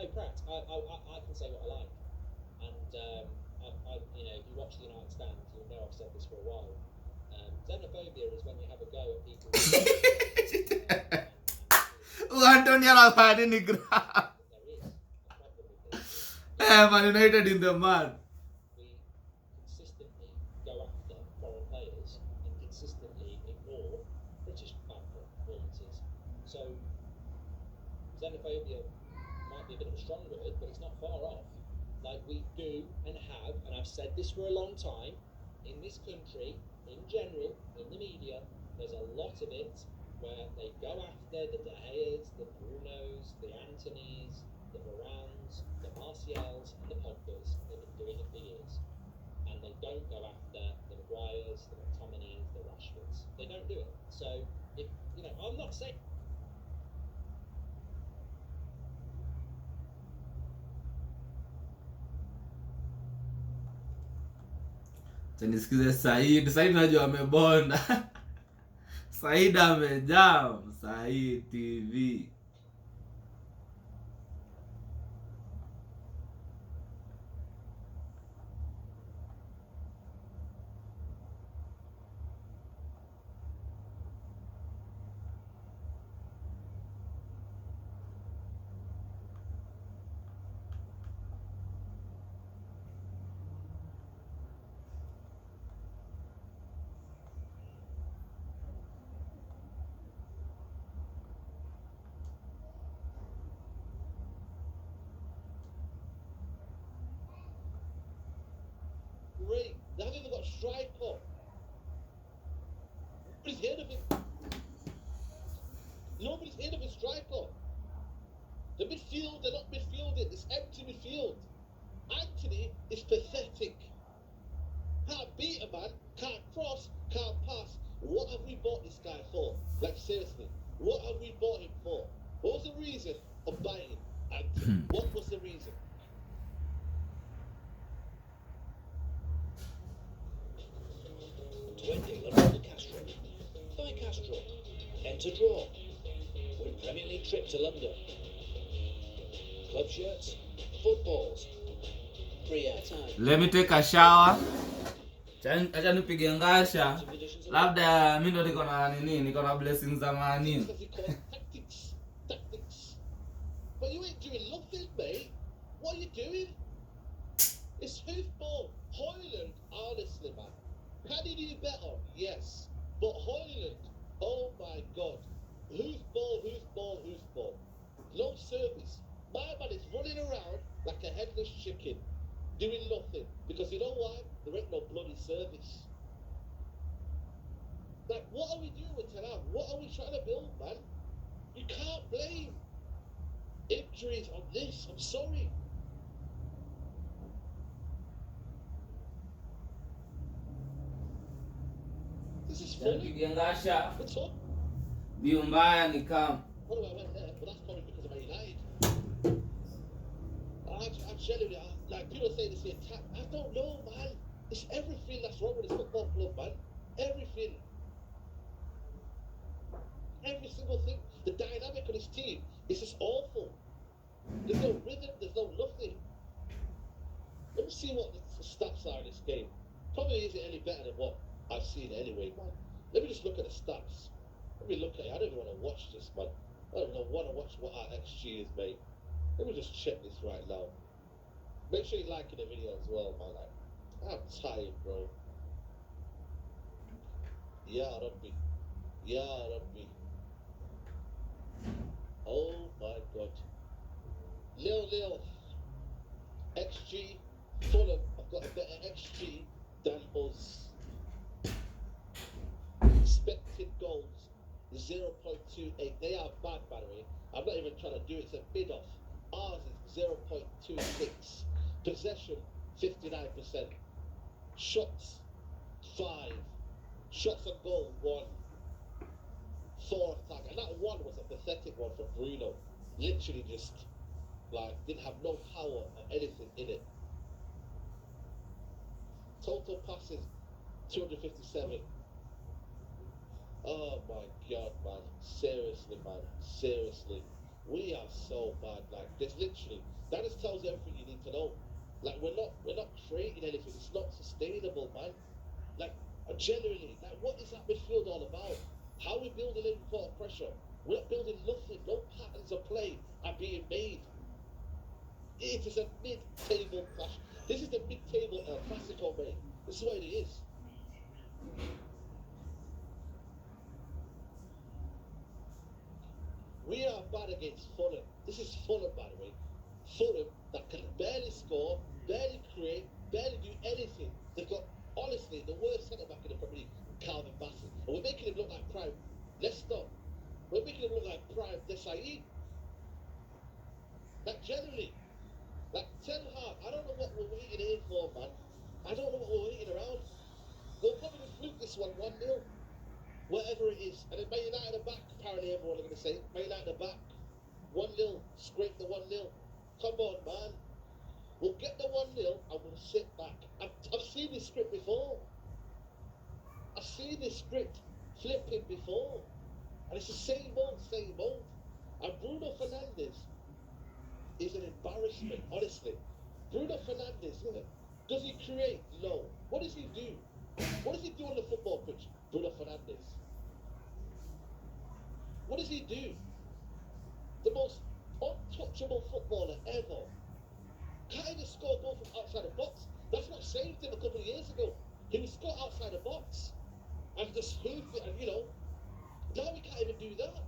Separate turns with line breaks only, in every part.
no, correct. I can say what I like, and you know, if you watch the United stand, you'll know I've said this for a while. Xenophobia is when you have a go at people.
Antonio Alfani Nigra.
There is a problem with this.
Man United in the mud.
We consistently go after foreign players and consistently ignore British performances. So xenophobia might be a bit of a strong word, but it's not far off. Like we do and have, and I've said this for a long time, in this country, in general, in the media, there's a lot of it where they go after the De Geas, the Brunos, the Antonys, the Varans, the Martials, and the Pogbas. They've been doing it for years. And they don't go after the Maguires, the McTominays, the Rashfords. They don't do it. So, if you know, I'm not saying.
Nisikize Said. Said najua amebonda. Said amejam. Said TV.
Great. They haven't even got a striker. Nobody's heard of him. Nobody's heard of a striker. The midfield, they're not midfielding. It's empty midfield. Anthony is pathetic. Can't beat a man, can't cross, can't pass. What have we bought this guy for? Like, seriously, what have we bought him for? What was the reason of buying Anthony? What was the reason? Castro. Buy Castro. Enter draw. Win Premier League trip to London. Club shirts, footballs. Free airtime.
Let me take a shower. Acha nipige ngasha. Labda mimi ndo niko na nini, niko na blessings za mani.
Tactics. But you ain't doing nothing, mate. What are you doing? It's hoofball. Hoyland, honestly, man. Can he do better? Yes. But Hoyland, oh my God. Hoofball. No service. My man is running around like a headless chicken, doing nothing. Because you know why? There ain't no bloody service. Like, what are we doing with Tanab? What are we trying to build, man? You can't blame injuries on this. I'm sorry. This is funny.
Nipige ngasha.
What's up?
Bio mbaya ni kama.
What do I went there? Well, that's probably because of Man United. I genuinely, like, people say this is attack. I don't know, man. It's everything that's wrong with this football club, man. Everything. Every single thing. The dynamic of this team is just awful. There's no rhythm, there's no nothing. Let me see what the stats are in this game. Probably isn't any better than what I've seen anyway, man. Let me just look at the stats. Let me look at it. I don't even want to watch this, man. I don't even want to watch what our XG is, mate. Let me just check this right now. Make sure you're liking the video as well, man. Like, I'm tired, bro. Ya Rabbi. Ya Rabbi. Oh my God. Lil. XG. Fulham. I've got a better XG than us. Expected goals 0.28. They are bad, by the way. I'm not even trying to do it. It's a bid off. Ours is 0.26. Possession 59%. Shots 5. Shots on goal 1. 4 attack. And that one was a pathetic one from Bruno. Literally just like didn't have no power or anything in it. Total passes 257. Oh my God, man. Seriously, man. Seriously.
We are so bad. Like, there's literally that just tells you everything you need to know. Like, we're not creating anything. It's not sustainable, man. Like, generally, like, what is that midfield all about? How are we building in court pressure? We're not building nothing. No patterns of play are being made. It is a mid-table clash. This is the mid-table El Clasico, mate. This is what it is. We are bad against Fulham. This is Fulham, by the way. Fulham that can barely score, barely create, barely do anything. They've got, honestly, the worst centre-back in the Premier League, Calvin Bassett. And we're making him look like prime Leicester. We're making him look like prime Desai. Like, generally, like, Ten Hag, I don't know what we're waiting here for, man. I don't know what we're waiting around. They'll probably just fluke this one 1-0. Whatever it is. And then Man United are back, apparently everyone are going to say. Man United are back. 1-0. Scrape the 1-0. Come on, man. We'll get the 1-0 and we'll sit back. I've seen this script before. I've seen this script flipping before. And it's the same old, same old. And Bruno Fernandes is an embarrassment, honestly. Bruno Fernandes, does he create? No. What does he do? What does he do on the football pitch? Bruno Fernandes. What does he do? The most untouchable footballer ever. Can't even score a goal from outside the box. That's what saved him a couple of years ago. He would score outside the box and just hoof it, and now he can't even do that.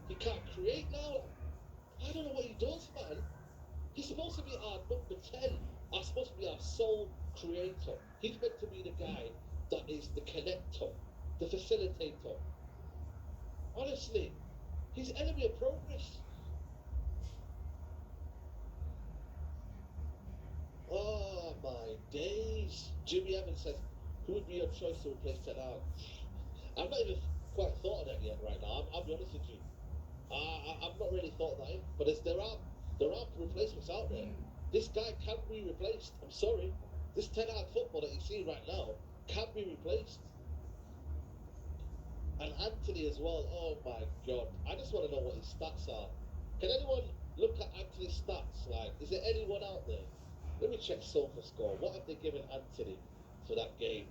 He can't create now. I don't know what he does, man. He's supposed to be our number 10. He's supposed to be our sole creator. He's meant to be the guy that is the connector, the facilitator. Honestly, he's enemy of progress. Oh my days. Jimmy Evans says, who would be your choice to replace Ten Hag? I've not even quite thought of that yet right now. I'll be honest with you. I've not really thought that in. But there are replacements out there. This guy can be replaced. I'm sorry. This Ten Hag football that you see right now can be replaced. And Anthony as well. Oh my God. I just want to know what his stats are. Can anyone look at Anthony's stats? Like, is there anyone out there? Let me check SofaScore. What have they given Anthony for that game?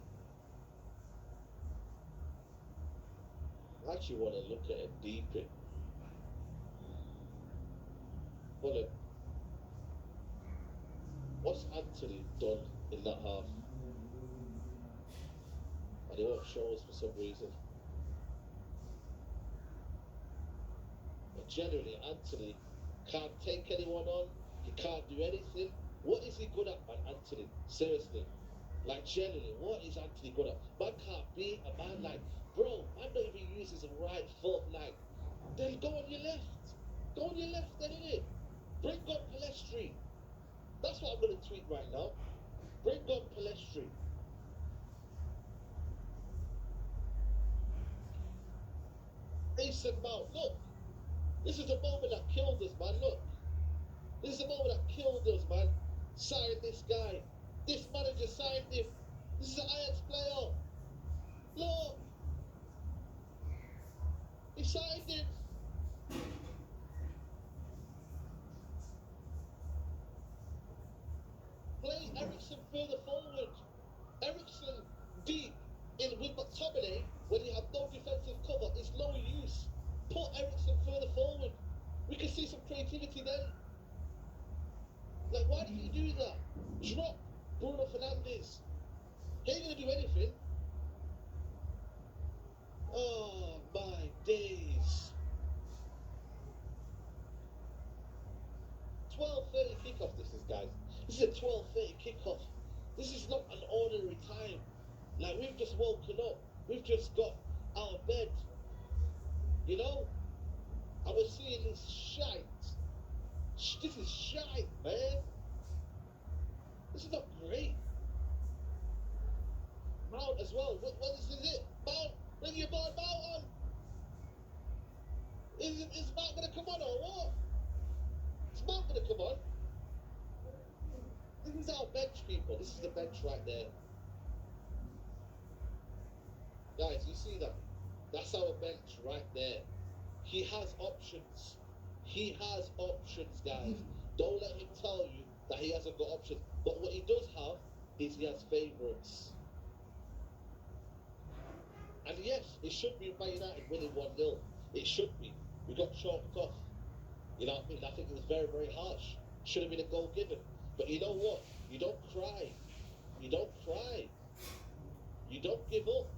I actually want to look at it deeper. Fulham. What's Anthony done in that half? And he won't show us for some reason. But generally, Anthony can't take anyone on. He can't do anything. What is he good at, man, Anthony? Seriously. Like, generally, what is Anthony good at? Man can't beat a man like, bro, man don't even use his right foot. Like, then go on your left. Go on your left, then, innit? Bring on Palestri. That's what I'm going to tweet right now. Bring on Palestri. Mason Mount, look. This is the moment that killed us, man. Look. This is the moment that killed us, man. Sign this guy. This manager signed him. This is an Ajax player. Look. He signed him. Play Ericsson further forward. Ericsson deep in with McTominay when you have no defensive cover is no use. Put Ericsson further forward. We can see some creativity then. Like, why did you do that? Drop Bruno Fernandes. He ain't gonna do anything. Oh my days. 12:30 kickoff. This is, guys. This is a 12:30 kickoff. This is not an ordinary time. Like, we've just woken up. We've just got out of bed. You know? And we're seeing this shite. This is shite, man. This is not great. Mount as well. What is it? Mount, bring your boy Mount on. Is Mount gonna come on or what? Is Mount gonna come on? This is our bench, people. This is the bench right there. Guys, you see that? That's our bench right there. He has options. He has options, guys. Don't let him tell you that he hasn't got options. But what he does have is he has favourites. And yes, it should be Man United winning 1-0. It should be. We got chalked off. You know what I mean? I think it was very, very harsh. Should have been a goal given. But you know what? You don't cry. You don't cry. You don't give up.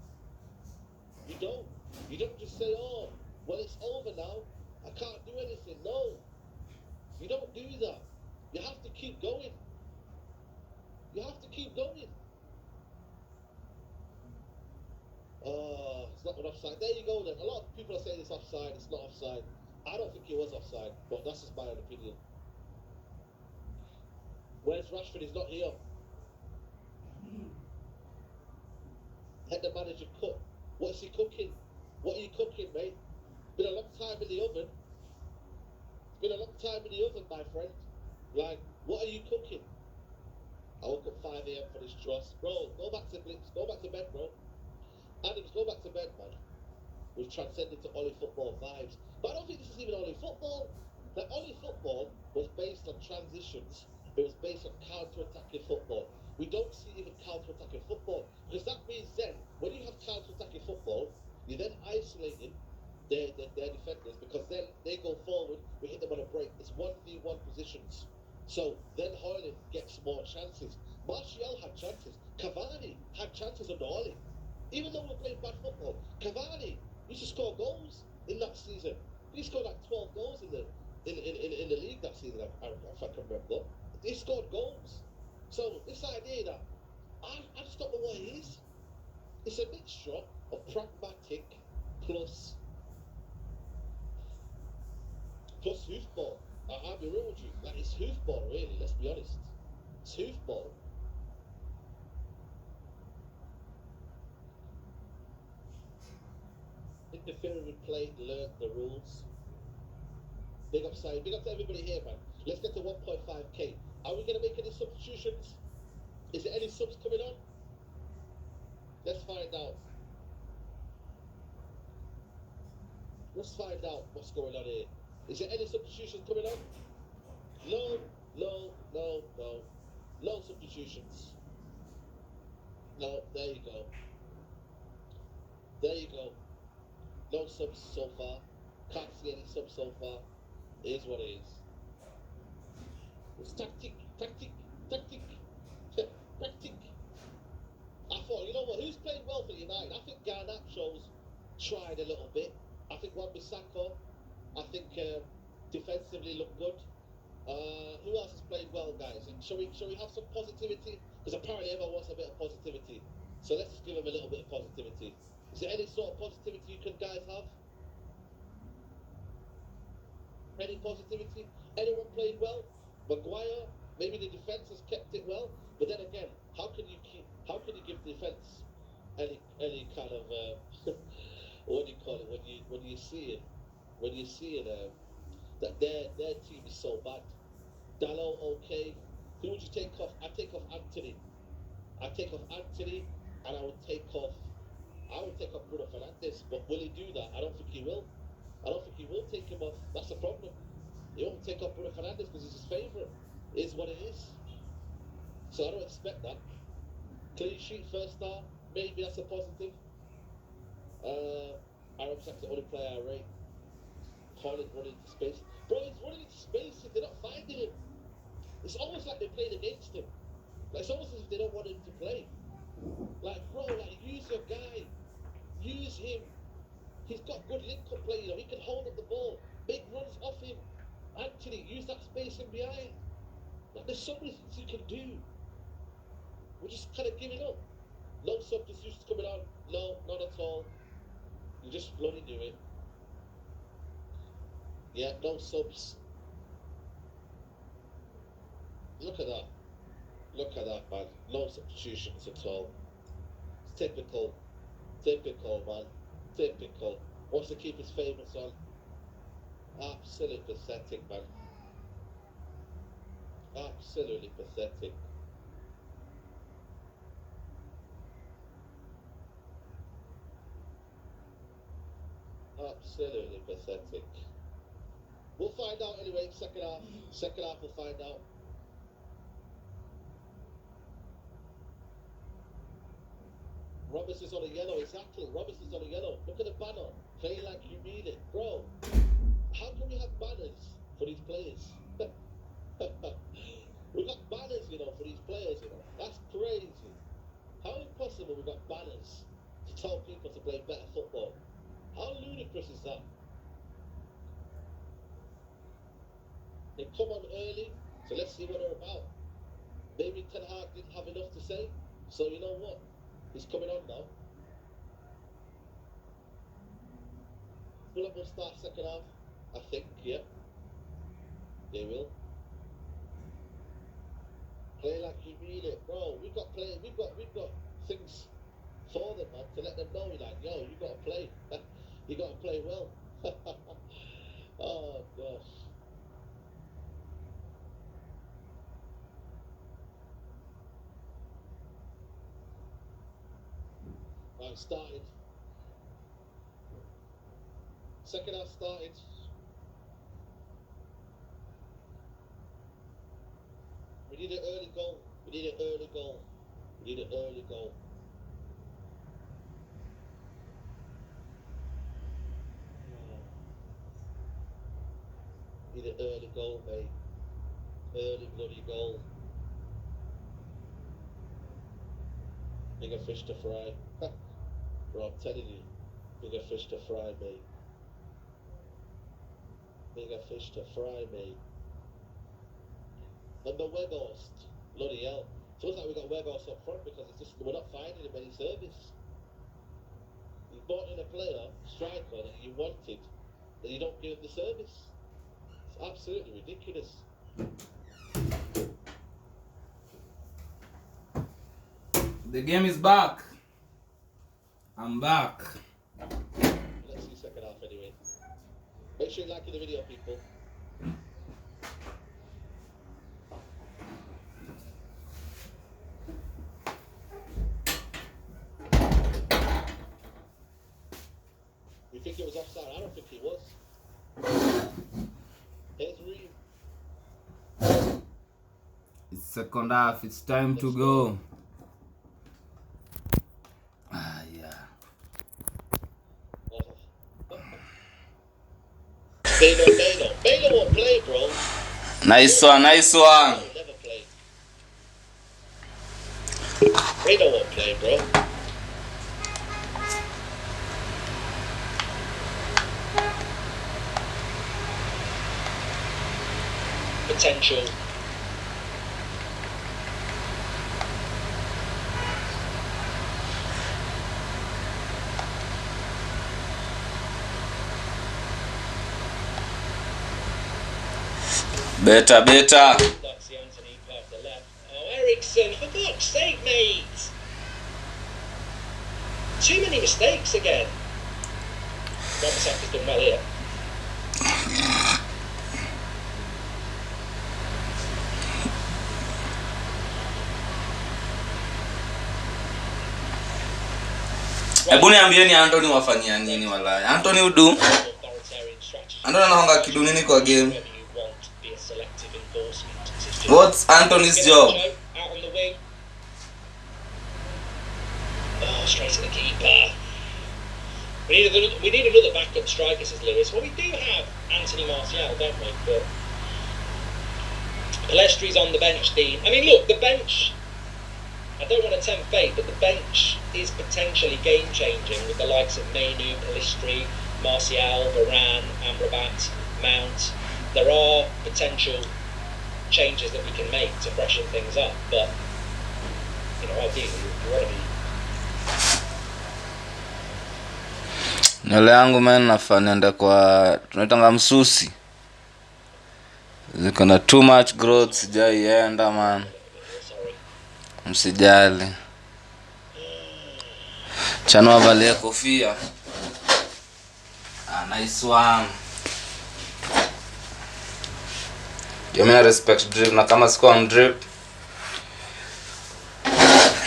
You don't. You don't just say, oh, well, it's over now. I can't do anything. No. You don't do that. You have to keep going. You have to keep going. Oh, it's not an offside. There you go then. A lot of people are saying it's offside. It's not offside. I don't think it was offside, but that's just my own opinion. Where's Rashford? He's not here. Let the manager cook. What's he cooking? What are you cooking, mate? It's been a long time in the oven. It's been a long time in the oven, my friend. Like, what are you cooking? I woke up 5 a.m. for this dross. Bro, go back to Blitz. Go back to bed, bro. Adams, go back to bed, man. We've transcended to Ollie football vibes. But I don't think this is even Ollie football. Like, Ollie football was based on transitions. It was based on counter-attacking football. We don't see even counter-attacking football. Because that means then, when you have counter-attacking football, you're then isolating their defenders, because then they go forward, we hit them on a break. It's 1v1 positions. So then Hoyland gets more chances. Martial had chances. Cavani had chances under Ollie. Even though we're playing bad football, Cavani used to score goals in that season. He scored like 12 goals in the league that season, if I can remember. He scored goals. So this idea that I just don't know what it is. It's a mixture of pragmatic plus hoofball. I'll be real with you. Like, it's hoofball, really. Let's be honest. It's hoofball. Interfering with play, learn the rules. Big up, Sai. Big up to everybody here, man. Let's get to 1.5k. Are we going to make any substitutions? Is there any subs coming on? Let's find out. Let's find out what's going on here. Is there any substitutions coming on? No, no, no, no. No substitutions. No, there you go. There you go. No subs so far. Can't see any subs so far. It is what it is. It's tactic, tactic, tactic, tactic. I thought, you know what, who's played well for United? I think Garnacho's tried a little bit. I think Wan-Bissaka, I think defensively looked good. Who else has played well, guys? And shall we have some positivity? Because apparently everyone wants a bit of positivity. So let's just give them a little bit of positivity. Is there any sort of positivity you can guys have? Any positivity? Anyone played well? Maguire, maybe the defence has kept it well, but then again, how can you give the defence any kind of what do you call it when you see it that their team is so bad. Dallo, okay. Who would you take off? I take off Anthony. I take off Anthony, and I would take off Bruno Fernandes. But will he do that? I don't think he will. I don't think he will take him off. That's the problem. He won't take off Bruno Fernandes because he's his favourite. It is what it is. So I don't expect that. Clean sheet first star. Maybe that's a positive. Aaron Sack's the only player I rate. Haaland running into space. Bro, he's running into space if they're not finding him. It's almost like they're playing against him. Like, it's almost as if they don't want him to play. Like, bro, like, use your guy. Use him. He's got good link-up play, you know. He can hold up the ball. Make runs off him. Anthony, use that space in behind. Like, there's so many things you can do. We're just kind of giving up. No substitutions coming on. No, not at all. You just bloody do it. Yeah, no subs. Look at that. Look at that, man. No substitutions at all. It's typical. Typical, man. Typical. Wants to keep his favourites on. Absolutely pathetic, man. Absolutely pathetic. Absolutely pathetic. We'll find out anyway. Second half. Second half, we'll find out. Robertson's on a yellow, exactly. Robertson's on a yellow. Look at the banner. Play like you mean it. Bro, how can we have banners for these players? We've got banners, you know, for these players, you know. That's crazy. How impossible we've got banners to tell people to play better football. How ludicrous is that? They come on early, so let's see what they're about. Maybe Ten Hag didn't have enough to say, so you know what? He's coming on now. Fulham will start second half, I think, yeah. They will. Play like you mean it, bro. We've got things for them, man, to let them know, like, yo, you got to play. You got to play well. Oh gosh. Right, started. Second half started. We need an early goal. We need an early goal. We need an early goal. Need an early goal, mate. Early bloody goal. Bigger fish to fry. Bro, I'm telling you. Bigger fish to fry, mate. Bigger fish to fry, mate. And the Weghorst. Bloody hell. So it's like we got Weghorst up front because it's just we're not finding him any service. You bought in a player, striker, that you wanted, that you don't give him the service. It's absolutely ridiculous.
The game is back. I'm back.
Let's see second half anyway. Make sure you like the video, people. You think it was offside? I don't think it was. Here's Reed.
It's second half. It's time to go.
Baylor won't play, bro.
Nice one, nice one.
Never play. Baylor won't play, bro. Potential.
Better.
That's the Anthony part the left. Oh, Ericsson, for fuck's sake, mate! Too many mistakes again. Robinson has done well here.
Hebu niambieni Anthony wafanyia nini walai. Anthony udu. Anthony anahonga kidu nini kwa game? What's Anthony's job?
Out on the wing. Oh, straight to the keeper. We need another backup striker, says Lewis. Well, we do have Anthony Martial, don't we? But Palestri's on the bench, Dean. I mean, look, the bench, I don't want to tempt fate, but the bench is potentially game-changing with the likes of Mainu, Palestri, Martial, Varane, Amrabat, Mount. There are potential changes that we can make to freshen things up, but you know, ideally we want to be.
Nywele yangu man nafanya kwa tunaitanga msusi. Ziko na too much growth, sijaienda man. Msijali. Chanua valia kofia. Nice one. You may respect drip na kama siko on drip.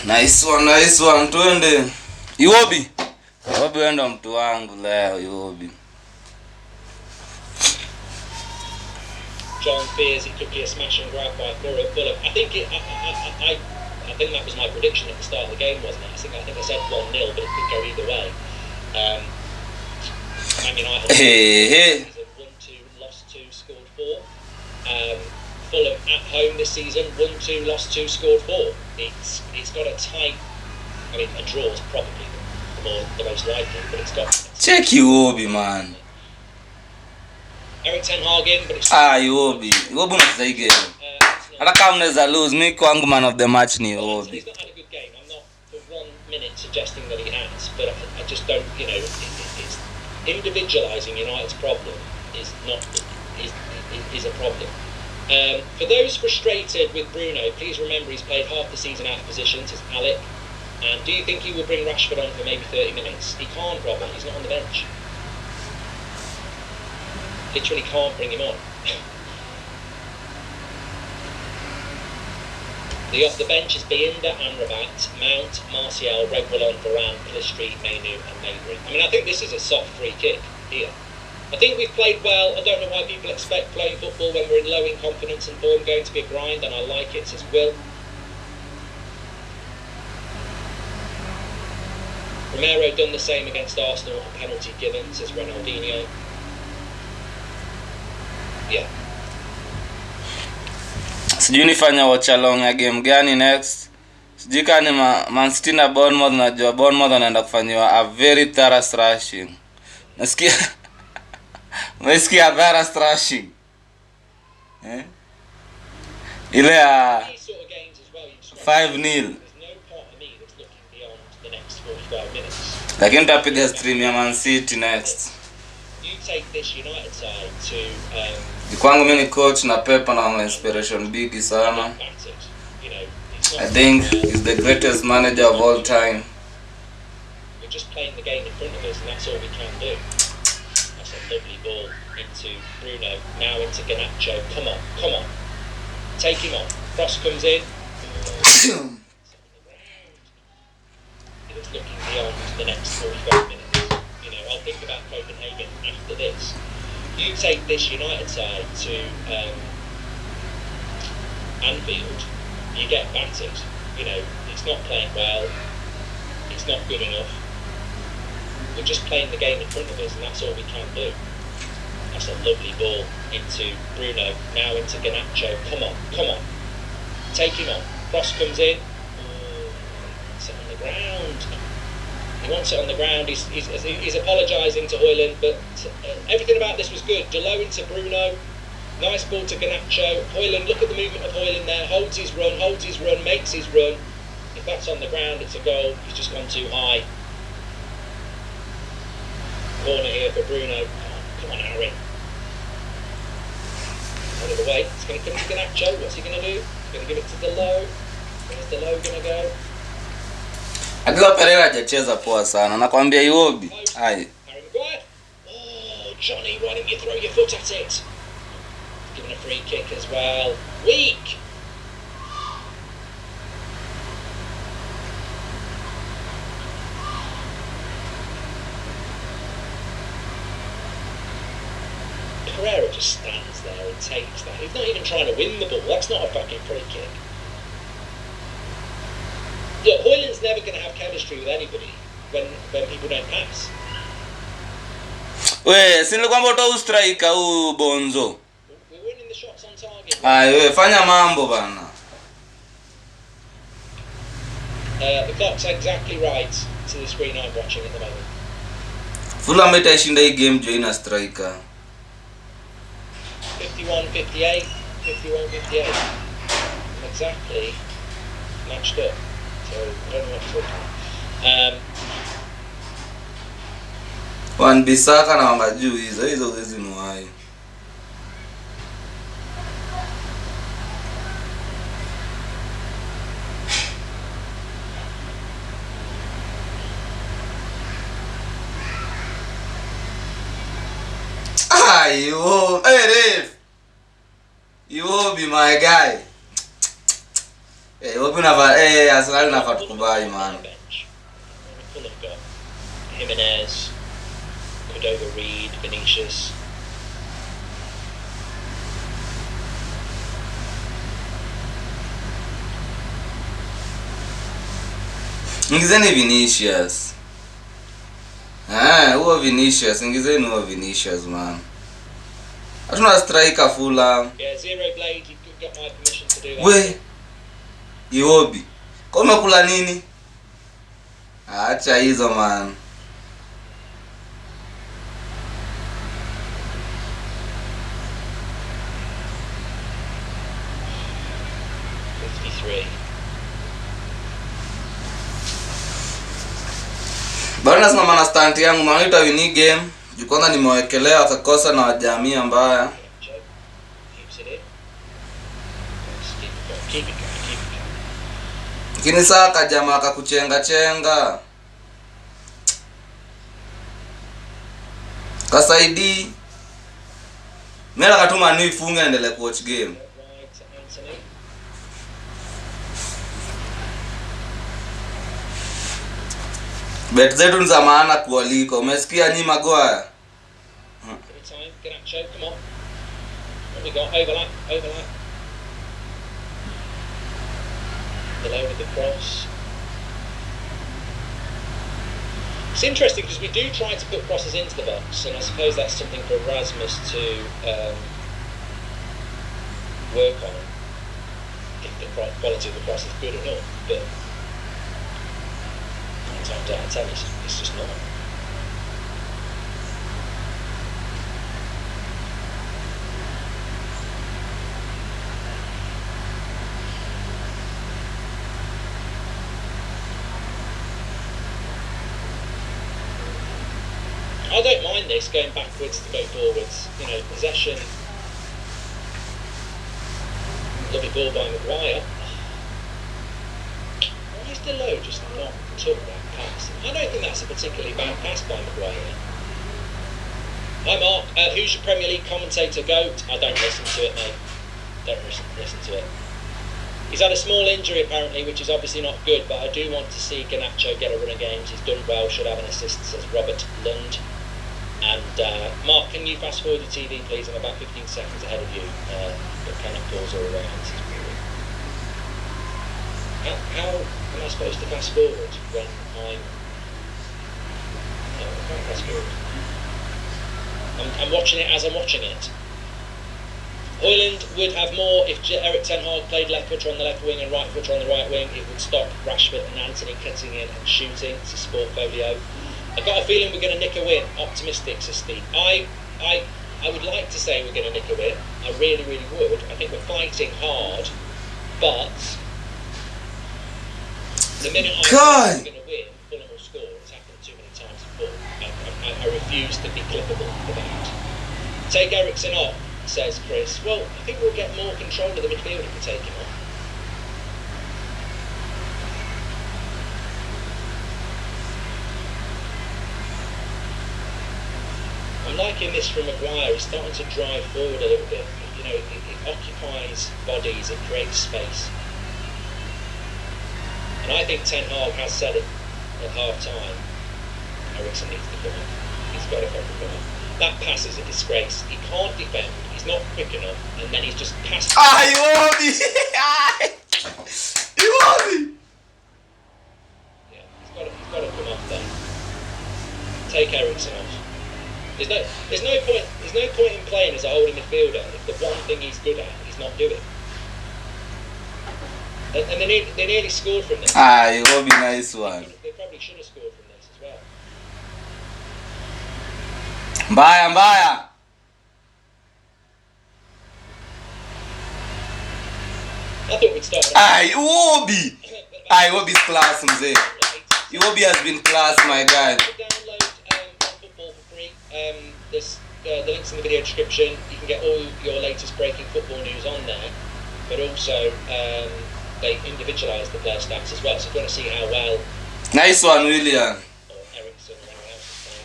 Nice one, twende. Iwobi wenda mtu wangu leo Iwobi.
John fears it could be a smash and grab by Fulham. I think I think that was my prediction at the start of the game, wasn't it? I think I said 1-0, but it could go either way. Man United
Hey.
1-2, lost 2, scored 4. Fulham at home this season, 1-2, lost 2, scored 4. It's got a tight. I mean, a draw is probably the most likely, but it's got.
Check Iwobi, man.
Eric Ten Hag in, but it's.
Iwobi unacheza hii game. Hata kama mnaweza lose, mimi kwangu man of the match ni Iwobi.
He's not had a good game. I'm not for 1 minute suggesting that he has, but I just don't. You know, it's individualising United's problem is a problem. For those frustrated with Bruno, please remember he's played half the season out of position to Alec. And do you think he will bring Rashford on for maybe 30 minutes? He can't, Robert. He's not on the bench. Literally can't bring him on. The off the bench is Bienda, Amrabat, Mount, Martial, Reguilon, Varane, Pellistri, Mainu and Mabry. I mean, I think this is a soft free kick here. I think we've played well. I don't know why people expect playing football when we're in low in confidence and form going to be a grind, and I like it, says Will. Romero done the same against Arsenal, a penalty given, says Ronaldinho. Yeah.
Sijui nifanya watch along ya game gani next. Sijui kani Man City na Bournemouth, najua Bournemouth anaenda kufanyiwa a very thorough thrashing. Nasikia Umesikia thorough thrashing. Ile ya 5-0. Lakini tapiga stream ya Man City next.
You take this United side to
Kwangu mimi ni coach na Pep na inspiration big sana. I think he's the greatest manager of all time.
We're just playing the game in front of us and that's all we can do. That's a lovely ball into Bruno, now into Garnacho. Come on. Take him on. Cross comes in. It's looking beyond the next 45 minutes. You know, I'll think about Copenhagen after this. You take this United side to Anfield, you get battered. You know, it's not playing well. It's not good enough. We're just playing the game in front of us, and that's all we can do. That's a lovely ball into Bruno, now into Garnacho. Come on. Take him on. Cross comes in. It's on the ground. He wants it on the ground. He's apologising to Højlund, but everything about this was good. Delo into Bruno. Nice ball to Garnacho. Højlund, look at the movement of Højlund there. Holds his run, makes his run. If that's on the ground, it's a goal. He's just gone too high. Corner here for Bruno. Come on, Harry. Out of the way. It's going to come to Garnacho. What's he going to do? He's going to give it to Delo. Where's Delo going to go?
Adila Pereira hajacheza poa sana. Nakwambia Iwobi. Hai.
Oh, Johnny, why don't you throw your foot at it? Given a free kick as well. Weak. Pereira just stands there and takes that. He's not even trying to win the ball. That's not a fucking free kick. Look, Højlund's never going to have chemistry with anybody when people don't pass.
Sini kwamba utastrika Bonzo.
We're winning the shots on target.
Fanya mambo bana.
The clock's exactly right to the screen I'm watching at the moment.
Fulham itashinda hii game jo ina striker.
51-58. Exactly matched up. So I don't know what to talk about.
Wan-Bissaka na wangajuu hizo hizi nuai. Yo, hey Ref. You be my guy. Hey, open up. Hey, Arsenal na fatukubali man.
Full of got Jimenez, Cordova Reed, Vinicius.
Ingizeni Vinicius. Huo Vinicius, ingizeni huo Vinicius man. Hatuna striker Fulham.
Yeah, Zero Blade, you got my permission to do that.
We Iwobi. Kwa umekula nini? Acha hizo man. Bado nasimama na stand yangu maana win game. Jukona nimewekelea akakosa na wajamii mbaya. Lakini saa kajamaa akakuchenga chenga. Kasaidi. Mimi nakatuma ni ifunge endelee coach game. Bet zetu za maana kualiko. Umesikia nyi Magoya?
With the cross. It's interesting because we do try to put crosses into the box, and I suppose that's something for Erasmus to work on if the quality of the cross is good or not. But 9 times out of 10, it's just not. I don't mind this going backwards to go forwards. You know, possession. Lovely ball by Maguire. Why is Delo just not took that pass? I don't think that's a particularly bad pass by Maguire. Hi Mark, who's your Premier League commentator GOAT? I don't listen to it, mate. Don't listen to it. He's had a small injury apparently, which is obviously not good, but I do want to see Garnacho get a run of games. He's done well, should have an assist, says Robert Lund. And Mark, can you fast forward the TV, please? I'm about 15 seconds ahead of you. But cannot pause all around. How am I supposed to fast forward when I'm... No, I can't fast forward. I'm watching it as I'm watching it. Højlund would have more if Erik Ten Hag played left footer on the left wing and right footer on the right wing. It would stop Rashford and Anthony cutting in and shooting. It's a sportfolio. I've got a feeling we're going to nick a win. Optimistic, says Steve. I would like to say we're going to nick a win. I really, really would. I think we're fighting hard, but the minute I think we're going to win, Fulham will score. It's happened too many times before. I refuse to be clippable for that. Take Eriksen off, says Chris. Well, I think we'll get more control of the midfield if we take him off. I'm liking this from Maguire. He's starting to drive forward a little bit. You know, it occupies bodies, it creates space. And I think Ten Hag has said it at half time. Eriksen needs to come off. He's got to come off. That pass is a disgrace. He can't defend. He's not quick enough, and then he's just passed.
You want me? You want me?
Yeah, he's got to come off there. Take Eriksen off. There's no point in playing as a holding midfielder if the one thing he's good at he's not doing. And they nearly scored from this.
You will be nice one.
They probably should have scored from this as well.
Mbaya.
I thought we'd start.
Iwobi. Iwobi's class, mzee. Iwobi has been class, my guy.
Download football for free. There's the links in the video description. You can get all your latest breaking football news on there, but also they individualise the player stats as well. So if you want to see how well
Nice one, William.
or Eriksen or anyone else is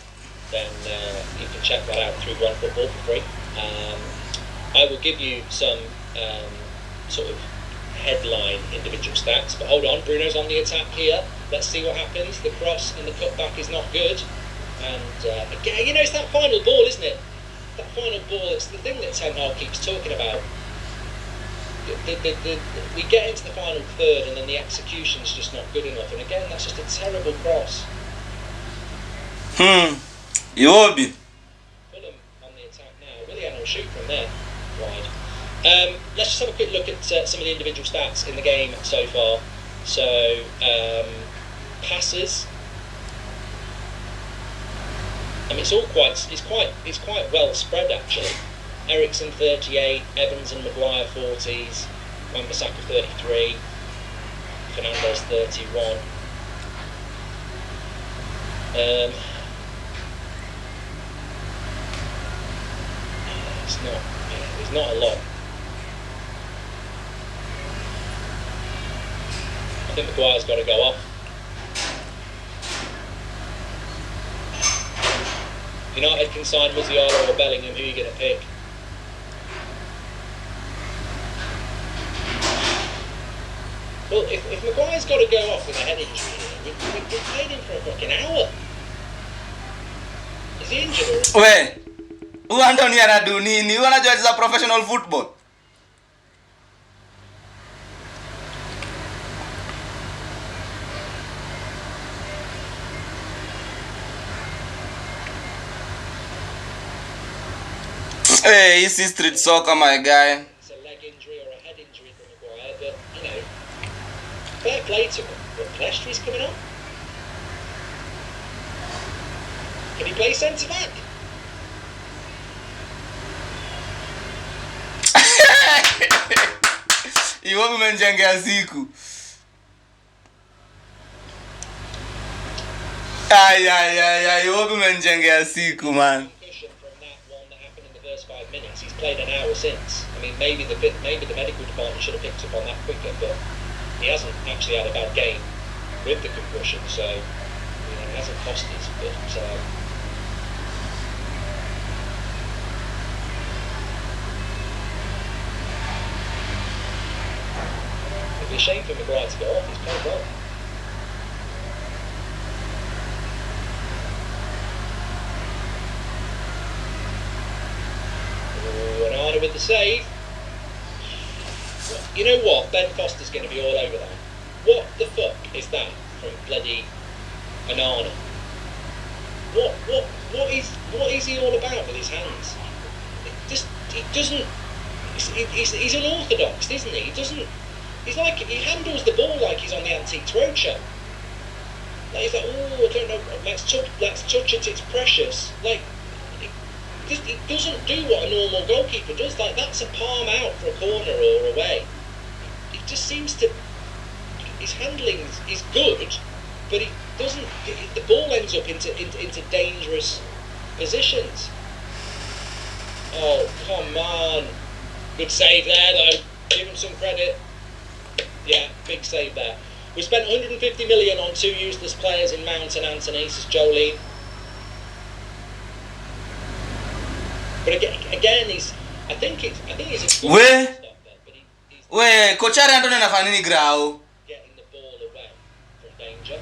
playing, then you can check that out through Run Football for free. I will give you some sort of headline individual stats, but hold on, Bruno's on the attack here. Let's see what happens. The cross and the cutback is not good. And again, you know, it's that final ball, isn't it? That final ball, it's the thing that Ten Hag keeps talking about. we get into the final third and then the execution's just not good enough. And again, that's just a terrible cross.
Iwobi.
Fulham on the attack now. Willian will shoot from there, wide. Let's just have a quick look at some of the individual stats in the game so far. So, passes. I mean, it's quite well spread actually. Ericsson 38, Evans and Maguire 40s, Wan-Bissaka 33, Fernandes 31. It's not a lot. I think Maguire's got to go off. United can sign Musiala or Bellingham. Who are you going to pick? Well, if Maguire's got to go off with a head injury here, we've played him for a fucking hour. Is he injured or...
We, huyu Anthony anadu nini? Huyu anajua it's a professional football. Hey, this is street soccer, my guy.
It's a leg injury or a head injury for Maguire, but, you know, fair play to him. But Palestri's coming on. Can he play centre-back?
Iwobi menjengea siku. Ay, Iwobi menjengea siku, man.
First 5 minutes. He's played an hour since. I mean, maybe the medical department should have picked up on that quicker, but he hasn't actually had a bad game with the concussion, so it hasn't cost us. But it'd be a shame for Maguire to go off. He's played well. With the save. You know what? Ben Foster's going to be all over that. What the fuck is that from bloody Onana? What is he all about with his hands? He doesn't. He's unorthodox, isn't he? He's like, he handles the ball like he's on the Antiques Roadshow. Like he's like, oh, I don't know. Let's touch it. It's precious. Like. He doesn't do what a normal goalkeeper does. Like, that's a palm out for a corner or away. He just seems to... His handling is good, but he doesn't... The ball ends up into dangerous positions. Oh, come on. Good save there, though. Give him some credit. Yeah, big save there. We spent 150 million on 2 useless players in Mount and Anthony, says Jolene. But again, I think he's
kochari Anthony anafanya nini grau?
Getting the ball away from danger.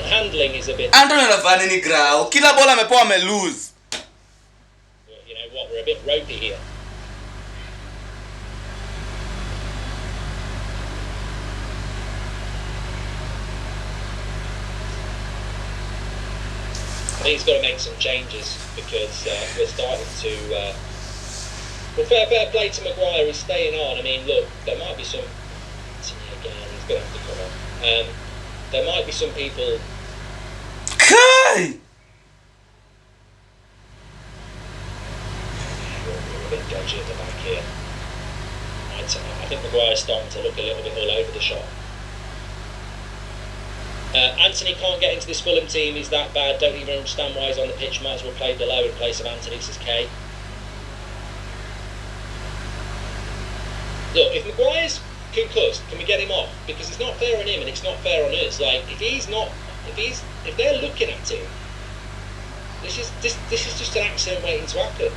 Handling is a bit.
Anthony anafanya nini grau? Kila bola amepoa ame lose.
You know what? We're a bit ropey here. I think he's got to make some changes because we're starting to. Well, fair play to Maguire. He's staying on. I mean, look, there might be some. Again, he's going to have to come on. There might be some people.
Kai!
We're a bit dodgy at the back here. I think Maguire's starting to look a little bit all over the shop. Anthony can't get into this Fulham team. He's that bad. Don't even understand why he's on the pitch. Might as well play below in place of Anthony, says Kay. Look, if Maguire's concussed, can we get him off? Because it's not fair on him and it's not fair on us. Like, if they're looking at him, this is just an accident waiting to happen.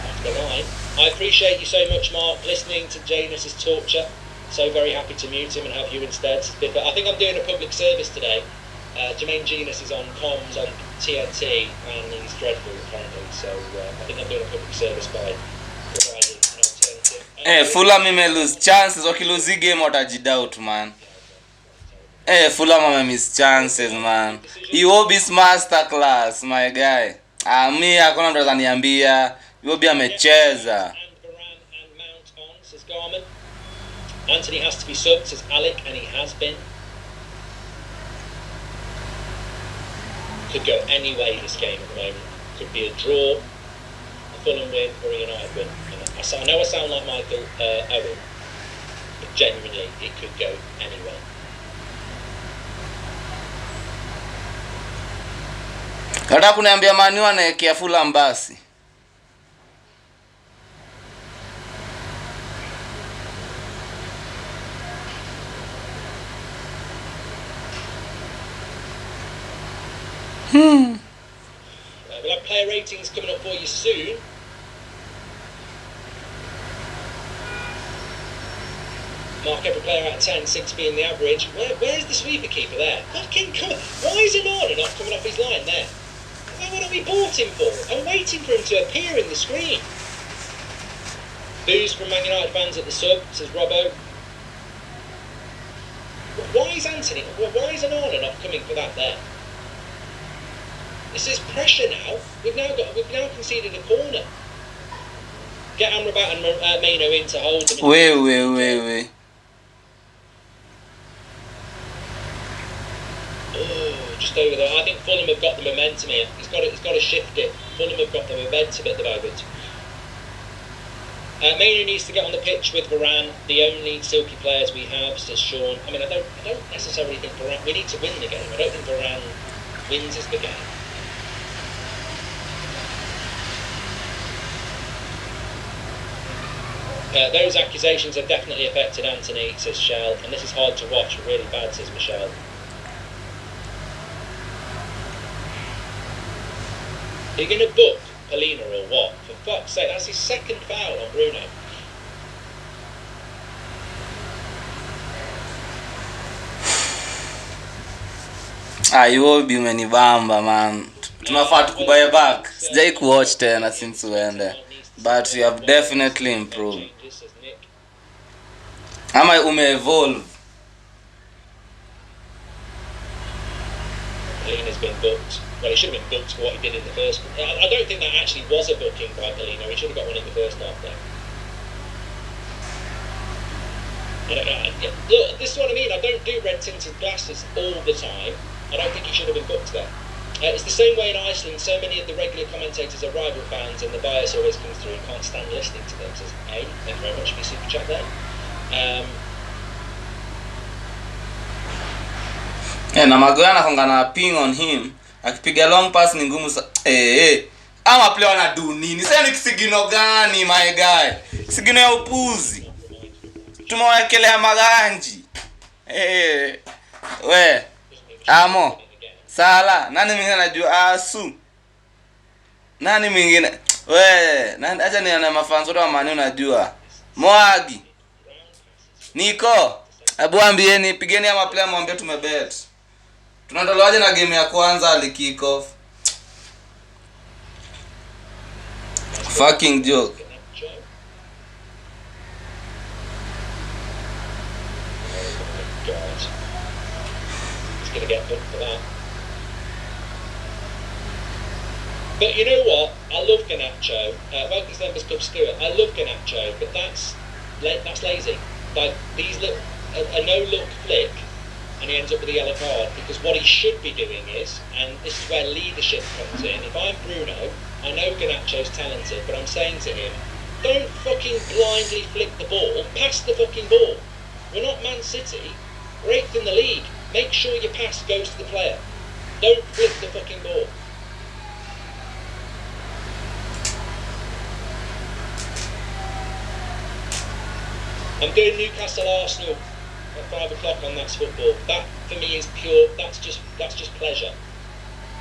Off the line. I appreciate you so much, Mark, listening to Janus's torture. So very happy to mute him and have you instead. I think I'm doing a public service today. Jermaine Genius is on comms on TNT, and he's dreadful apparently. So I think I'm doing a public service by providing an alternative.
Fulham ime lose chances. Wakilose game watajidoubt, man. Fulham ame miss chances, man. Iwobi's masterclass, my guy. Mi hakuna mtu ataniambia Iwobi amecheza.
Anthony has to be subbed, says Alec, and he has been. Could go any way this game at the moment. Could be a draw, a Fulham win, or a United win. I know I sound like Michael Owen, but genuinely it could go anywhere.
Nataka kuniambia Manu anaekea Fulham basi.
We'll have player ratings coming up for you soon. Mark every player out of 10, 6 being the average. Where's the sweeper keeper there? Fucking come on. Why is Onana not coming off his line there? Is that what we bought him for? I'm waiting for him to appear in the screen. Booze from Man United fans at the sub, says Robbo. Why is Onana not coming for that there? This is pressure now. We've now conceded a corner. Get Amrabat and Maino in to hold them.
Wait.
Oh, just over there. I think Fulham have got the momentum here. He's got to shift it. Fulham have got the momentum at the moment. Maino needs to get on the pitch with Varane, the only silky players we have, says Sean. I mean, I don't necessarily think Varane. We need to win the game. I don't think Varane wins us the game. Those accusations have definitely affected Anthony, says Shell, and this is hard to watch, really bad, says Michelle. Are you going to book Polina or what? For fuck's sake, that's his second foul on Bruno.
Iwobi umenibamba, man. Tunafaa tukubaye back. Sijai kuwatch tena since uende. But you have definitely improved. Ama ume-evolve.
Polina's been booked. Well, he should have been booked for what he did in the first. I don't think that actually was a booking by Polina. He should have got one in the first half there. I don't know. Look, this is what I mean. I don't do red tinted glasses all the time. I don't think he should have been booked there. It's the same way in Iceland. So many of the regular commentators are rival fans, and the bias always comes through and can't stand listening to them. Says, hey, thank you very much for your super chat there.
Na Maguire anakonga na ping on him. Akipiga long pass ni ngumu ama player wana do nini? Sasa ni kisigino gani, my guy? Kisigino ya upuzi. Tumewakelea maganji. We. Amo. Sala, nani mwingine anajua Asu? Nani mwingine? Nani acha ni ana mafans wote wa Man U unajua. Mwagi. Niko. Hebu ambieni pigeni ama player mwambie tumebet. Tunaendeleaje na game ya kwanza ali kick off? Fucking joke.
He's gonna get booked for that. But you know what? I love Garnacho. Welcome to Members Club Stuart. I love Garnacho, but that's lazy. Like these a no-look flick, and he ends up with a yellow card. Because what he should be doing is, and this is where leadership comes in. If I'm Bruno, I know Garnacho's talented, but I'm saying to him, don't fucking blindly flick the ball. Pass the fucking ball. We're not Man City. We're 8th in the league. Make sure your pass goes to the player. Don't flick the fucking ball. I'm doing Newcastle Arsenal at 5 o'clock on That's Football. That for me is pure. That's just pleasure.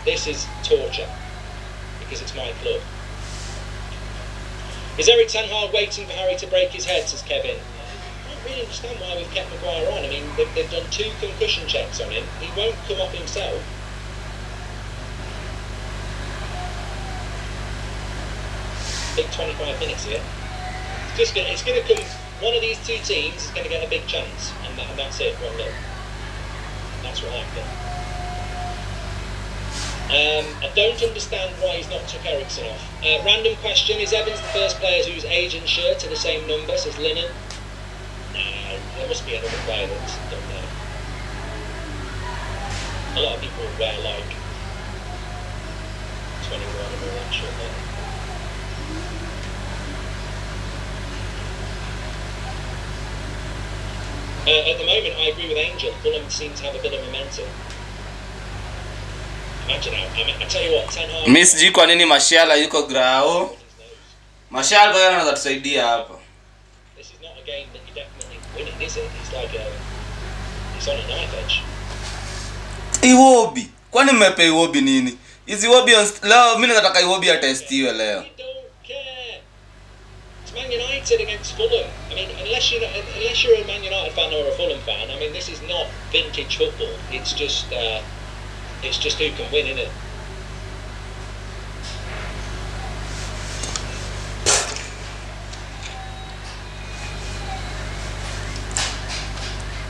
This is torture because it's my club. Is Eric Ten Hag waiting for Harry to break his head? Says Kevin. really understand why we've kept Maguire on. I mean, they've done 2 concussion checks on him. He won't come off himself. Big 25 minutes here. It's going to come. One of these 2 teams is going to get a big chance, and that's it. 1-0. That's what happened. I don't understand why he's not took Ericsson off. Random question: is Evans the first player whose age and shirt are the same number? Says Lennon. No, there must be another player that's done that. A lot of people wear like 21 and all that shit. At the moment, I agree with Angel. Fulham seem to have a bit of momentum. Imagine how. I tell you what, 10 hard.
Miss G, kwa nini Martial yuko grao? Martial bado anaweza tusaidia hapa.
This is not a game that you definitely winning, is it? It's like it's on a knife edge.
Iwobi. Kwani mmepe Iwobi nini? Hizi Iwobi leo mimi nataka Iwobi atestiwe leo.
I don't care. It's Man United against Fulham. I mean, unless you're a Man United fan or a Fulham fan, I mean, this is not vintage football. It's just who can win, isn't it?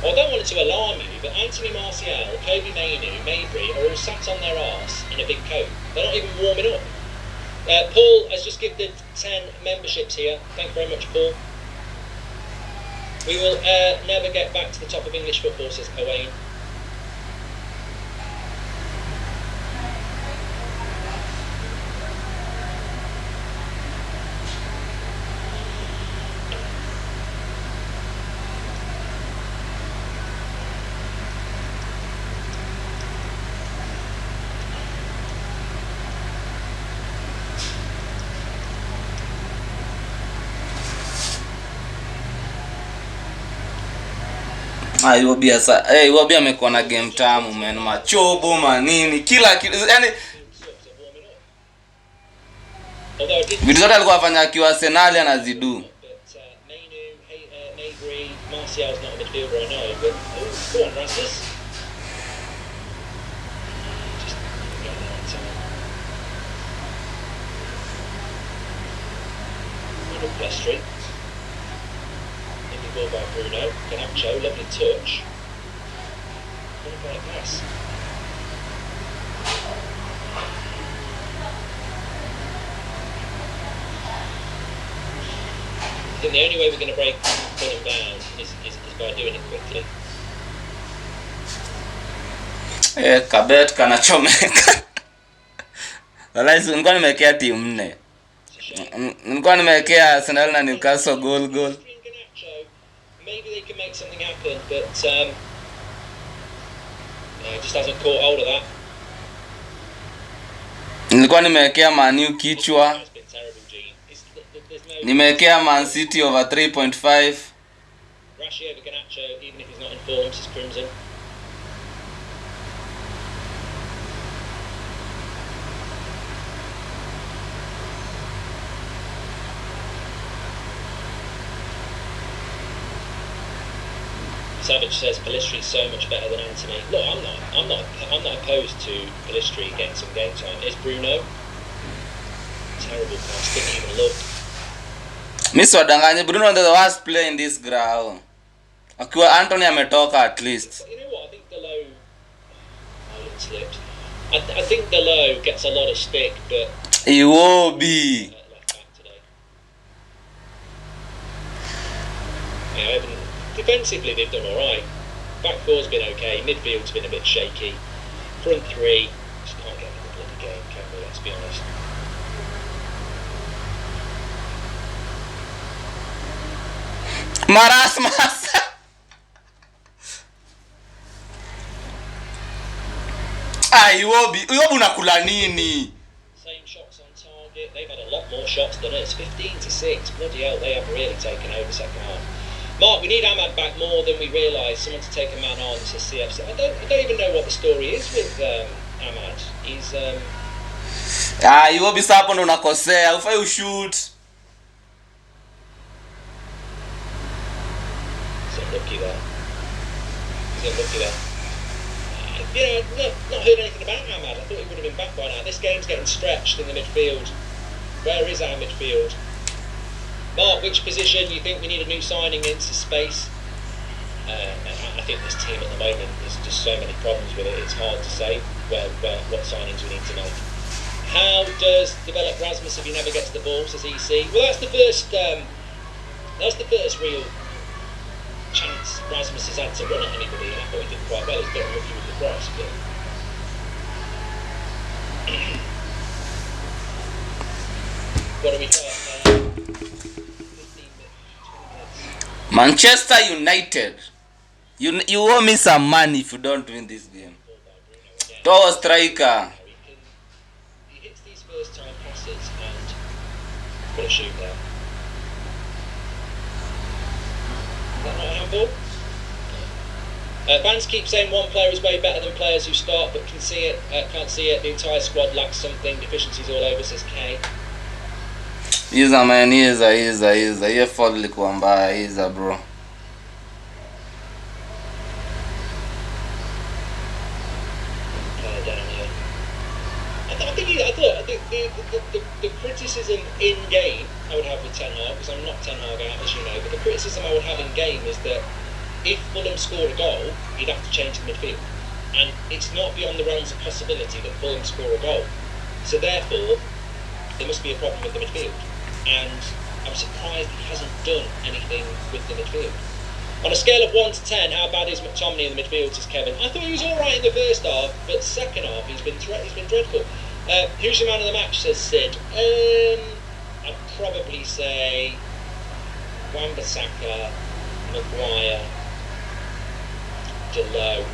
Well, I don't want it to alarm you, but Anthony Martial, Kobe Mainu, Mabry are all sat on their arse in a big coat. They're not even warming up. Paul has just gifted 10 memberships here. Thank you very much, Paul. We will never get back to the top of English football, says Owain.
Iwobi sasa. Iwobi amekuwa na game tamu man, machobo manini, kila kitu. Yaani vitu zote alikuwa afanya akiwa Arsenal anazidu.
Mabry, Martial's not a midfielder, I know, but go on, Rasmus. Just get that time. Blestry. Ball by Bruno, Ganacho, lovely touch. What a great pass. I think the only way we're going to break Fulham down is by doing it quickly.
Kabet kanachomeka. Walai nilikuwa nimewekea timu 4. Nilikuwa nimewekea Arsenal na Newcastle goal.
Maybe they can make something happen, but just hasn't caught hold of that.
Nilikuwa nimewekea Man U kichwa. Nimewekea Man City over 3.5.
Rashi over Ganacho, even if he's not in form, says Crimson. Savage says Pelistri is so much better than Anthony. Look, I'm not opposed to Pelistri getting some game time. Is Bruno? Terrible pass, didn't even look.
Miss Wadanganye, Bruno is the worst player in this ground. Akiwa Anthony ametoka at least.
You know what? I think Delo. Oh, slipped. I think Delo gets a lot of stick, but
He will be.
Left back today. Yeah, defensively they've done alright. Back four's been okay, midfield's been a bit shaky. Front three, just can't get in the bloody game, can we, let's be honest.
Marasmas. Iwobi unakula nini?
Same shots on target, they've had a lot more shots than us. 15-6, bloody hell, they have really taken over second half. Mark, we need Ahmad back more than we realise. Someone to take a man on to CFC. I don't even know what the story is with Ahmad. He's
Iwobi hapo ndo unakosea. Ufai ushoot.
mad. I thought he would have been back by now. This game's getting stretched in the midfield. Where is our midfield? Mark, which position you think we need a new signing in to space? I think this team at the moment, there's just so many problems with it. It's hard to say what signings we need to make. How does develop Rasmus if he never gets the ball, says EC? Well, that's the first real chance Rasmus has had to run at anybody, and I thought he did quite well. He's got lucky with the cross, but what do we got? 15 minutes.
Manchester United. You owe me some money if you don't win this game. Tower striker.
He hits these first time passes and put a shoot there. Is that not a handball? Fans keep saying one player is way better than players who start but can't see it. The entire squad lacks something. Deficiencies all over, says K.
Iza man, Iza. Ye fall likuwa mbaya, Iza bro.
I thought the criticism in game I would have with Ten Hag, because I'm not Ten Hag out, as you know, but the criticism I would have in game is that if Fulham scored a goal, you'd have to change the midfield. And it's not beyond the realms of possibility that Fulham score a goal. So therefore, there must be a problem with the midfield. And I'm surprised he hasn't done anything with the midfield. On a scale of 1 to 10, how bad is McTominay in the midfield, says Kevin? I thought he was alright in the first half, but second half he's been dreadful. Who's the man of the match, says Sid? I'd probably say Wan-Bissaka, Maguire, Jalou.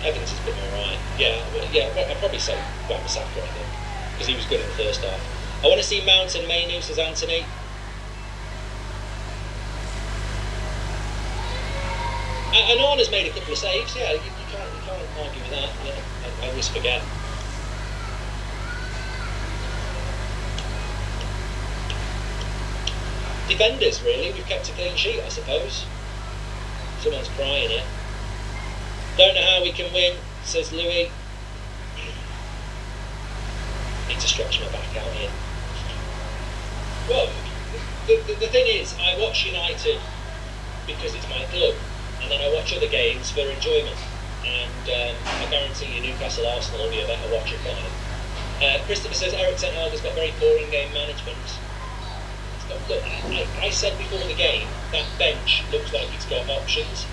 Evans has been alright. I'd probably say Wan-Bissaka, I think, because he was good in the first half. I want to see Mount and Mainu, says Anthony. And Arna's made a couple of saves, yeah, you can't argue with that. Yeah, I always forget. Defenders, really, we've kept a clean sheet, I suppose. Someone's crying here. Don't know how we can win, says Louis. Need to stretch my back out here. Well, the thing is, I watch United because it's my club, and then I watch other games for enjoyment. And I guarantee you Newcastle Arsenal will be a better watch of mine. Christopher says Eric Ten Hag has got very poor in-game management. Look, I said before the game, that bench looks like it's got options.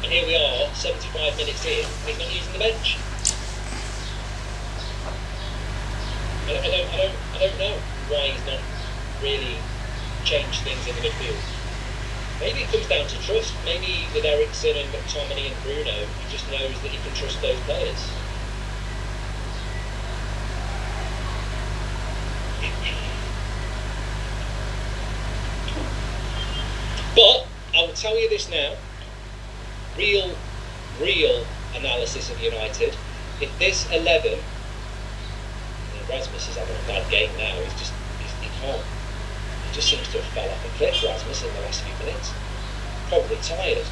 And here we are, 75 minutes in, and he's not using the bench. I don't know why he's not really changed things in the midfield. Maybe it comes down to trust. Maybe with Eriksen and McTominay and Bruno, he just knows that he can trust those players. But I will tell you this now. Real analysis of United. If this 11, Rasmus is having a bad game now. He can't. He just seems to have fell off a cliff, Rasmus, in the last few minutes. Probably tired.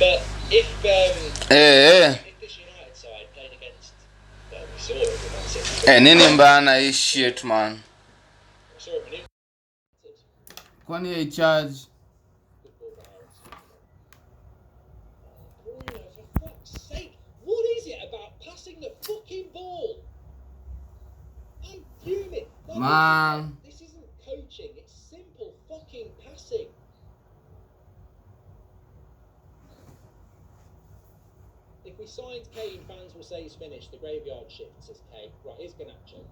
But if this United side played against, well, we saw it with Man City.
Nini mbana hii shit, man.
We saw it with Newcastle.
Kwani hii charge?
Bruno, for fuck's sake, what is it about passing the fucking ball? I'm fuming.
Man.
This isn't coaching, it's simple fucking passing. If we signed Kane, fans will say he's finished. The graveyard shift, says Kane. Right, here's Garnacho.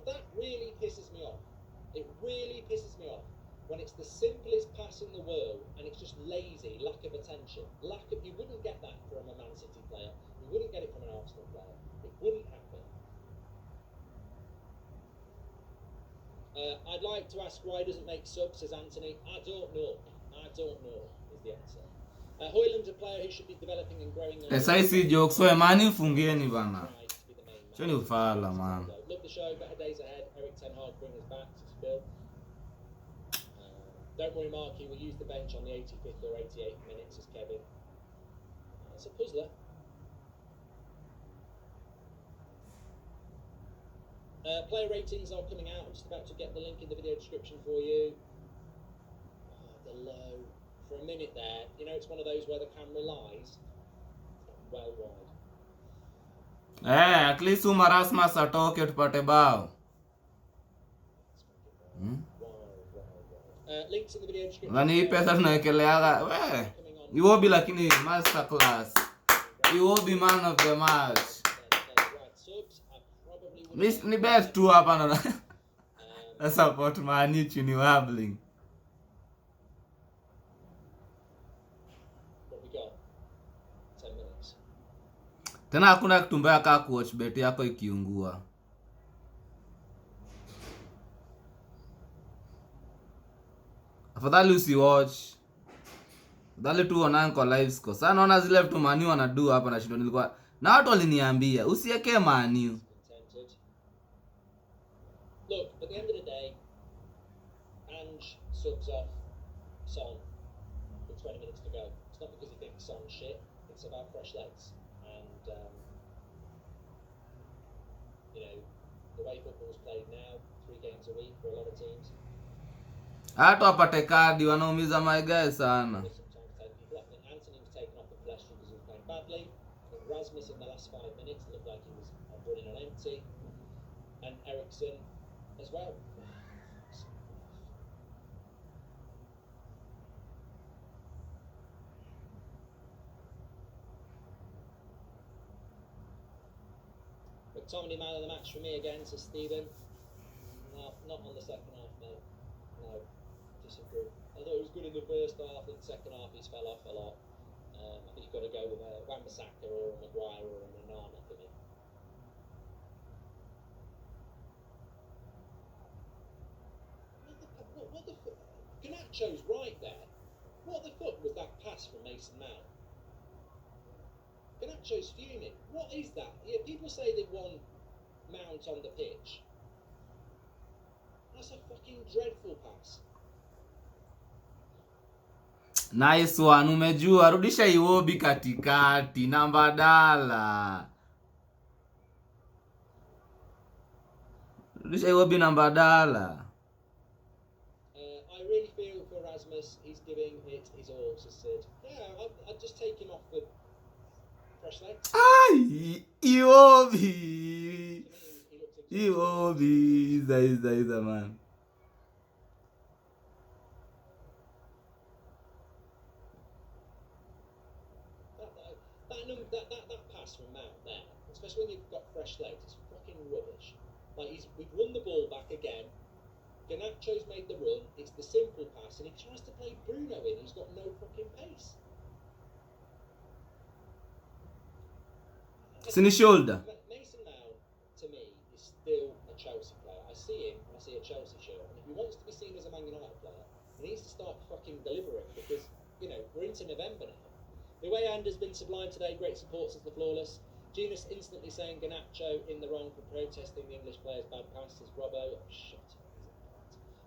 That really pisses me off. It really pisses me off when it's the simplest pass in the world and it's just lazy, lack of attention. You wouldn't get that from a Man City player. You wouldn't get it from an Arsenal player. It wouldn't happen. I'd like to ask why he doesn't make subs, says Anthony. I don't know is the answer. Hoyland's a player who should be developing and growing.
SIC jokes so mani fungieni bana. Choni ufala, man.
Love the show, better days ahead. Eric Ten Hag bring us back, says Phil. Don't worry, Marky, we'll use the bench on the 85th or 88th minute, says Kevin. That's a puzzler. Player ratings are coming out. I'm just about to get the link in the video description for you. Oh, the low. For a minute there, you know, it's one of those where the camera lies well wide.
At least Rasmus atoke tupate bao.
Links in the video description.
Nani hii pesa tunawekeleaga. Iwobi lakini masterclass. Iwobi man of the match. Ni best tu hapa na support manichu ni wobbling.
What we got? 10 minutes.
Tena hakuna kitu mbaya kama kuwatch bet yako ikiungua. Afadhali usiwatch. Afadhali tu uone kwa live score. Sasa naona zile vitu Manu wanadu hapa na shindo nilikuwa. Na watu waliniambia usiweke Manu.
Look, at the end of the day, Ange subs off Son with 20 minutes to go. It's not because he thinks Son's shit. It's about fresh legs. And, you know, the way football's played now, 3 games a week for a lot of teams.
Hata wapate kadi wanaumiza my guys sana.
Sometimes take people off. And Anthony was taken off the pedestrian because he was playing badly. And Rasmus in the last 5 minutes looked like he was running on empty. And Ericsson as well. McTominay man of the match for me again, says Stephen. No, not on the second half, mate. No, disagree. I thought he was good in the first half, in the second half he's fell off a lot. I think you've got to go with a Wan-Bissaka or a Maguire or an Onana for me. What the fuck? Ganacho's right there. What the fuck was that pass from Mason Mount? Ganacho's fuming. What is that? Yeah, people say they want Mount on the pitch. That's a fucking dreadful pass.
Nice one, umejua. Rudisha Iwobi katikati na Mbadala. Rudisha Iwobi na Mbadala.
I really feel for Rasmus. He's giving it his all, says Sid. Yeah, I'd just take him off with fresh legs.
Ay, Iwobi. Iwobi. Iza man.
That pass from Mount there, especially when you've got fresh legs, it's fucking rubbish. Like we've won the ball back again. Ganacho's made the run. It's the simple pass, and he tries to play Bruno in. He's got no fucking pace.
Sini shoulder.
Mason Mount, to me, is still a Chelsea player. I see him, and I see a Chelsea shirt. And if he wants to be seen as a Man United player, he needs to start fucking delivering because, you know, we're into November now. The way Anders been sublime today, great support since the flawless. Genus instantly saying Ganacho in the wrong for protesting the English players' bad passes. Robbo, shut up.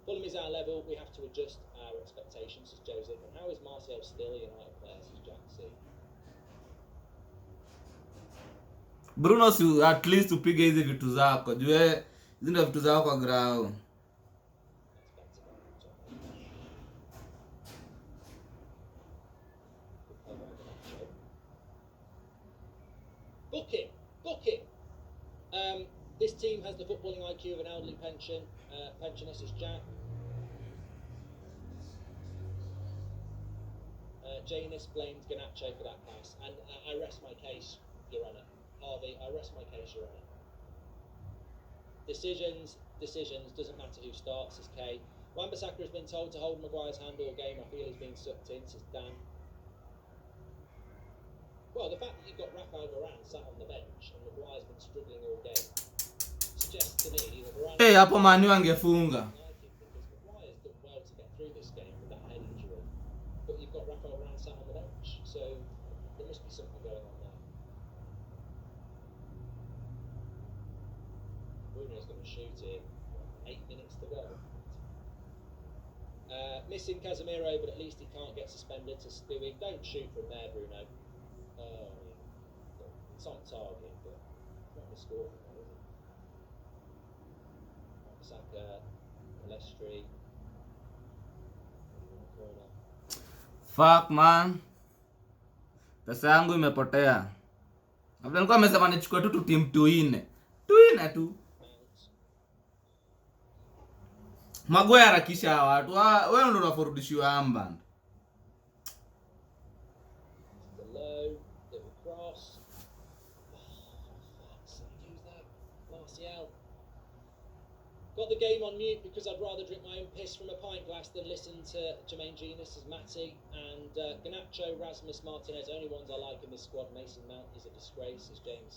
Fulham is our level. We have to adjust our expectations, says Joseph. And how is Martial still a United player, says Jack C.
Bruno si at least upige hizi vitu zako. Jue hizi ndio vitu zako kwa ground.
Book it. This team has the footballing IQ of an elderly pensioner, says Jack. Janus blames Ganacho for that pass, and I rest my case, Your Honour. Harvey, I rest my case, Your Honour. Decisions, doesn't matter who starts, says Kay. Wan-Bissaka has been told to hold Maguire's hand all game. I feel he's been sucked in, says Dan. Well, the fact that you've got Rafael Varane sat on the bench and Maguire's been struggling all game suggests to me that Varane...
Hey, hapo Manu angefunga.
Because Maguire's done well to get through this game with that head injury. But you've got Rafael Varane sat on the bench, so there must be something going on there. Bruno's going to shoot in 8 minutes to go. Missing Casemiro, but at least he can't get suspended to Stewie. Don't shoot from there, Bruno. It's on target, but not going to score from there, is it? Saka, Palestri. Corner.
Fuck man, pesa yangu imepotea. Labda nilikuwa nimesema nichukue tu timu tuine tu. Magoya harakisha watu. Wewe ndio unaforudishiwa armband.
The low, little cross. Use that. Martial. Got the game on mute because I'd rather drink my own piss from a pint glass than listen to Jermaine Genius as Matty and Ganacho, Rasmus Martinez. Only ones I like in this squad. Mason Mount is a disgrace, as James